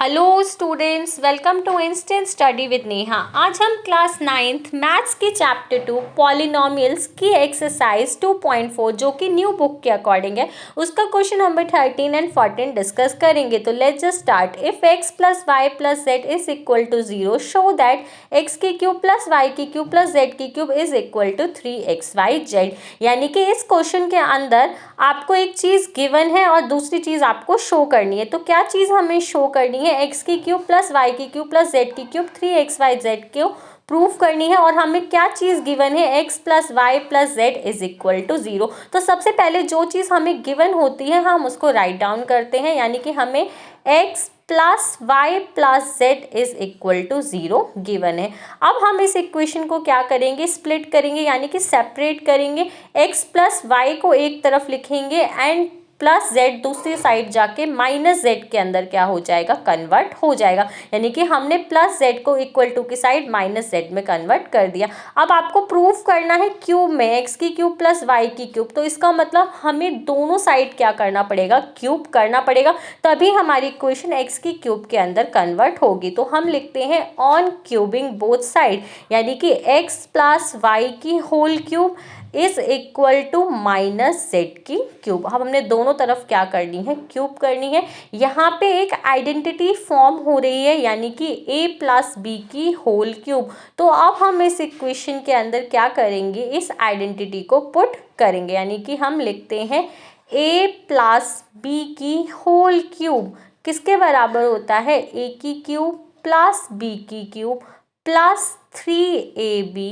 Hello students, welcome to instant study with Neha. आज हम class 9th maths के chapter 2 polynomials की एक्सरसाइज 2.4 जो कि न्यू बुक के अकॉर्डिंग है, उसका क्वेश्चन नंबर 13 एंड 14 डिस्कस करेंगे। तो let's just start. If x plus y plus z is equal to 0 show that x की क्यूब प्लस वाई की क्यूब प्लस जेड की cube is equal to 3xyz। यानी कि इस क्वेश्चन के अंदर आपको एक चीज़ गिवन है और दूसरी चीज़ आपको शो करनी है। तो क्या चीज़ हमें शो करनी है? एक्स की क्यूब प्लस वाई की क्यूब प्लस जेड की क्यूब 3xyz को प्रूफ करनी है। और हमें क्या चीज़ गिवन है? x plus y plus z is equal to 0। तो सबसे पहले जो चीज़ हमें गिवन होती है हम उसको राइट डाउन करते हैं, यानी कि हमें x plus y plus z is equal to 0 given है। अब हम इस इक्वेशन को क्या करेंगे? स्प्लिट करेंगे, यानी कि सेपरेट करेंगे। x प्लस वाई को एक तरफ लिखेंगे एंड प्लस जेड दूसरी साइड जाके माइनस जेड के अंदर क्या हो जाएगा? कन्वर्ट हो जाएगा। यानी कि हमने प्लस जेड को इक्वल टू की साइड माइनस जेड में कन्वर्ट कर दिया। अब आपको प्रूफ करना है क्यूब में, एक्स की क्यूब प्लस वाई की क्यूब। तो इसका मतलब हमें दोनों साइड क्या करना पड़ेगा? क्यूब करना पड़ेगा, तभी हमारी इक्वेशन एक्स की क्यूब के अंदर कन्वर्ट होगी। तो हम लिखते हैं ऑन क्यूबिंग बोथ साइड, यानी कि एक्स प्लस वाई की whole cube is equal to minus z की क्यूब। अब हमने दोनों तरफ क्या करनी है? क्यूब करनी है। यहाँ पे एक आइडेंटिटी फॉर्म हो रही है, यानी कि a प्लस बी की होल क्यूब। तो अब हम इस इक्वेशन के अंदर क्या करेंगे? इस आइडेंटिटी को पुट करेंगे, यानी कि हम लिखते हैं a प्लस बी की होल क्यूब किसके बराबर होता है? a की क्यूब प्लस b की cube plus 3ab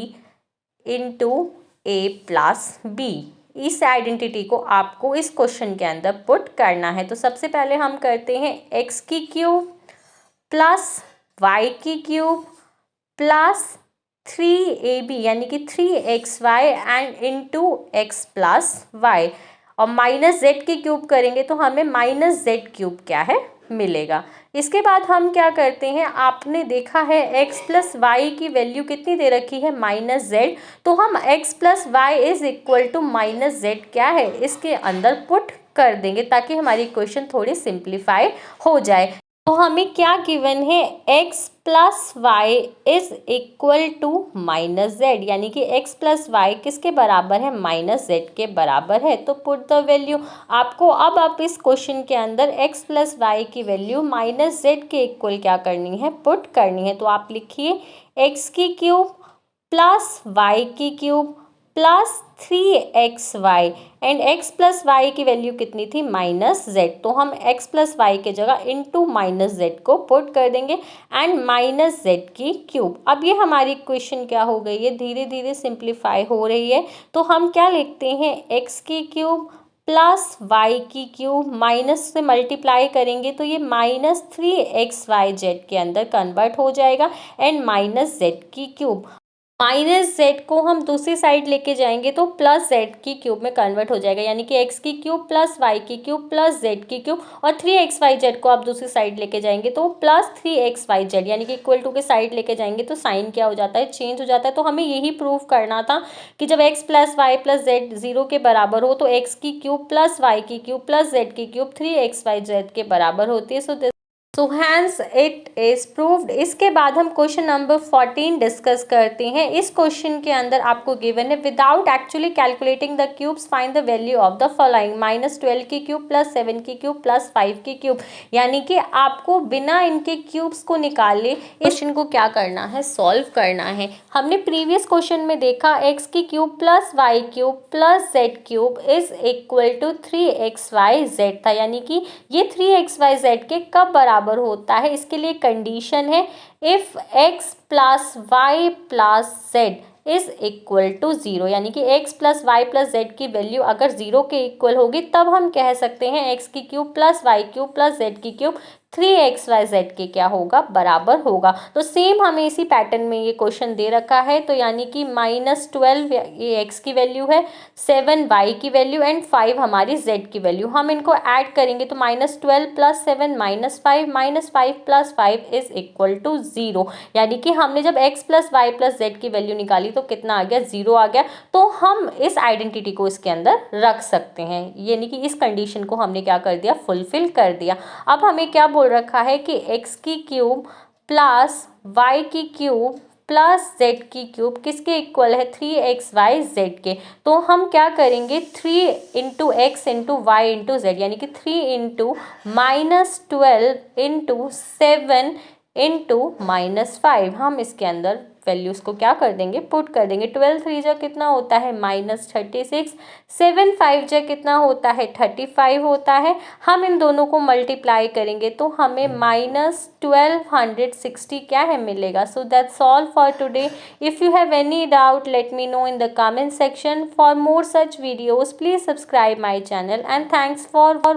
into a plus b. इस आइडेंटिटी को आपको इस क्वेश्चन के अंदर पुट करना है। तो सबसे पहले हम करते हैं x की क्यूब प्लस y की क्यूब प्लस 3ab यानी कि 3xy and into x plus y, और माइनस जेड की क्यूब करेंगे तो हमें माइनस जेड क्यूब क्या है? मिलेगा। इसके बाद हम क्या करते हैं? आपने देखा है x प्लस वाई की वैल्यू कितनी दे रखी है? Minus z. तो हम x plus y is equal to minus z क्या है? इसके अंदर पुट कर देंगे ताकि हमारी इक्वेशन थोड़ी सिंप्लीफाई हो जाए। तो हमें क्या गिवन है? x plus y is equal to minus z, यानी कि x प्लस वाई किसके बराबर है? माइनस जेड के बराबर है। तो पुट द वैल्यू। आपको अब आप इस क्वेश्चन के अंदर x प्लस वाई की वैल्यू माइनस जेड के इक्वल क्या करनी है? पुट करनी है। तो आप लिखिए x की क्यूब प्लस वाई की cube plus 3xy and x plus y की वैल्यू कितनी थी? Minus z. तो हम x प्लस वाई के जगह इंटू माइनस जेड को पुट कर देंगे एंड माइनस जेड की क्यूब। अब ये हमारी इक्वेशन क्या हो गई है? धीरे धीरे सिंप्लीफाई हो रही है। तो हम क्या लिखते हैं? x की क्यूब प्लस वाई की क्यूब माइनस से मल्टीप्लाई करेंगे तो ये माइनस 3xyz के अंदर कन्वर्ट हो जाएगा एंड माइनस जेड की क्यूब। माइनस जेड को हम दूसरी साइड लेके जाएंगे तो प्लस जेड की क्यूब में कन्वर्ट हो जाएगा, यानी कि एक्स की क्यूब प्लस वाई की क्यूब प्लस जेड की क्यूब, और 3xyz को आप दूसरी साइड लेके जाएंगे तो प्लस 3xyz, यानी कि इक्वल टू के साइड लेके जाएंगे तो साइन क्या हो जाता है? चेंज हो जाता है। तो हमें यही प्रूव करना था कि जब x plus y plus z 0 के बराबर हो तो एक्स की क्यूब प्लस वाई की क्यूब प्लस जेड की क्यूब 3xyz के बराबर होती है। So hence it is proved. इसके बाद हम क्वेश्चन नंबर 14 डिस्कस करते हैं। इस क्वेश्चन के अंदर आपको गिवन है without actually calculating the cubes find the value of the following -12 की क्यूब प्लस 7 की क्यूब प्लस 5 की क्यूब। यानी कि आपको बिना इनके क्यूब्स को निकाले क्वेश्चन को क्या करना है? सॉल्व करना है। हमने प्रीवियस क्वेश्चन में देखा x की cube plus y cube plus z cube is equal to 3xyz था, यानी कि ये 3xyz के कब बराबर होता है? इसके लिए कंडीशन है if x plus y plus z is equal to 0, यानी कि x plus y plus z की वैल्यू अगर 0 के इक्वल होगी तब हम कह सकते हैं x की cube plus y cube plus z की क्यूब 3xyz के क्या होगा? बराबर होगा। तो सेम हमें इसी पैटर्न में ये क्वेश्चन दे रखा है। तो यानी कि -12 ये x की वैल्यू है, 7 y की वैल्यू एंड 5 हमारी z की वैल्यू। हम इनको ऐड करेंगे तो -12 plus 7 -5 plus 5 is equal to 0, यानी कि हमने जब x plus y plus z की वैल्यू निकाली तो कितना आ गया? 0 आ गया। तो हम इस आइडेंटिटी को इसके अंदर रख सकते हैं, यानी कि इस कंडीशन को हमने क्या कर दिया? फुलफिल कर दिया। अब हमें क्या बोल रखा है कि x की क्यूब प्लस y की क्यूब प्लस z की क्यूब किसके इक्वल है 3xyz के। तो हम क्या करेंगे 3 into x into y into z यानी कि 3 इंटू -12 इंटू 7 इंटू -5 हम इसके अंदर वैल्यूज़ को क्या कर देंगे पुट कर देंगे। 12 3 जा कितना होता है -36, 7 5 जा कितना होता है 35 होता है। हम इन दोनों को मल्टीप्लाई करेंगे तो हमें -1260 क्या है मिलेगा। So that's all for today. If you have any doubt let me know in the comment section. For more such videos please subscribe my channel and thanks for